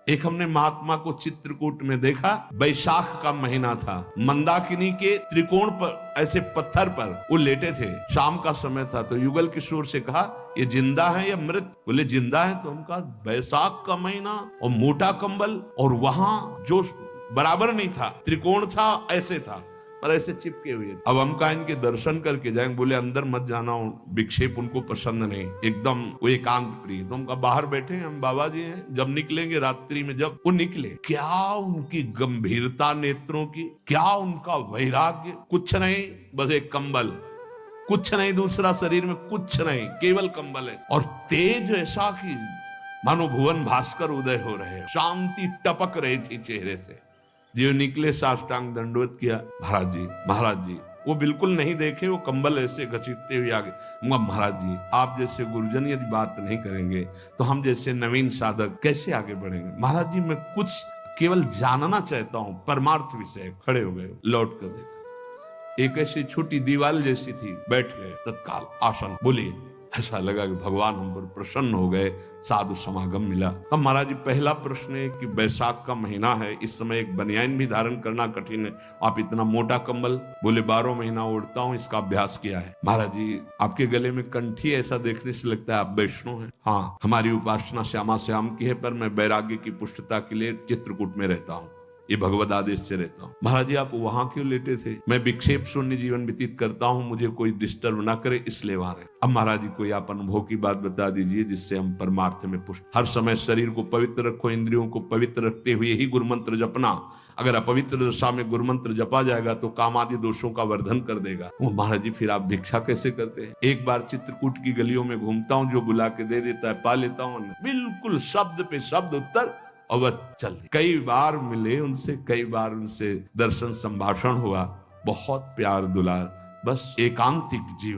एक हमने महात्मा को चित्रकूट में देखा, बैसाख का महीना था, मंदाकिनी के त्रिकोण पर ऐसे पत्थर पर वो लेटे थे, शाम का समय था। तो युगल किशोर से कहा, ये जिंदा है या मृत? बोले जिंदा है। तो हम कहा बैसाख का महीना और मोटा कंबल, और वहां जो बराबर नहीं था, त्रिकोण था, ऐसे था पर ऐसे चिपके हुए थे। अब हम कहा इनके दर्शन करके जाएंगे। बोले अंदर मत जाना, विक्षेप उनको पसंद नहीं, एकदम वो एकांत प्रिय। तो हम कहा बाहर बैठे हम बाबा जी हैं, जब निकलेंगे रात्रि में। जब वो निकले, क्या उनकी गंभीरता नेत्रों की, क्या उनका वैराग्य, कुछ नहीं बस एक कंबल, कुछ नहीं दूसरा शरीर में कुछ नहीं, केवल कंबल है। और तेज ऐसा कि मानो भुवन भास्कर उदय हो रहे, शांति टपक रही थी चेहरे से। जो निकले साष्टांग दंडवत किया, महाराज जी महाराज जी। वो बिल्कुल नहीं देखे, वो कंबल ऐसे घसीटते हुए आगे। महाराज जी आप जैसे गुरुजन यदि बात नहीं करेंगे तो हम जैसे नवीन साधक कैसे आगे बढ़ेंगे? महाराज जी मैं कुछ केवल जानना चाहता हूं, परमार्थ विषय। खड़े हो गए, लौट कर देखा, एक ऐसी छोटी दीवार जैसी थी, बैठ गए तत्काल आसन। बोलिए। ऐसा लगा कि भगवान हम पर प्रसन्न हो गए, साधु समागम मिला। अब महाराज जी पहला प्रश्न है कि बैसाख का महीना है, इस समय एक बनियान भी धारण करना कठिन है, आप इतना मोटा कंबल? बोले 12 महीना ओढ़ता हूँ, इसका अभ्यास किया है। महाराज जी आपके गले में कंठी, ऐसा देखने से लगता है आप वैष्णव हैं। हाँ हमारी उपासना श्यामा श्याम की है, पर मैं वैराग्य की पुष्टता के लिए चित्रकूट में रहता हूँ, ये भगवद आदेश से रहता हूँ। महाराज जी आप वहां क्यों लेटे थे? मैं विक्षेप शून्य जीवन व्यतीत करता हूँ, मुझे कोई डिस्टर्ब ना करे इसलिए वहां रहे। अब महाराज जी कोई आप अनुभव की बात बता दीजिए जिससे हम परमार्थ में पुष्ट। हर समय शरीर को पवित्र रखो, इंद्रियों को पवित्र रखते हुए ही गुरु मंत्र जपना। अगर अपवित्र दशा में गुरु मंत्र जपा जाएगा तो काम आदि दोषों का वर्धन कर देगा। वो महाराज जी फिर आप भिक्षा कैसे करते हैं? एक बार चित्रकूट की गलियों में घूमता हूँ, जो बुला के दे देता है पा लेता हूँ, बिल्कुल शब्द पे शब्द उत्तर और चल। कई बार मिले उनसे, कई बार उनसे दर्शन संभाषण हुआ, बहुत प्यार दुलार, बस एकांतिक जीवन।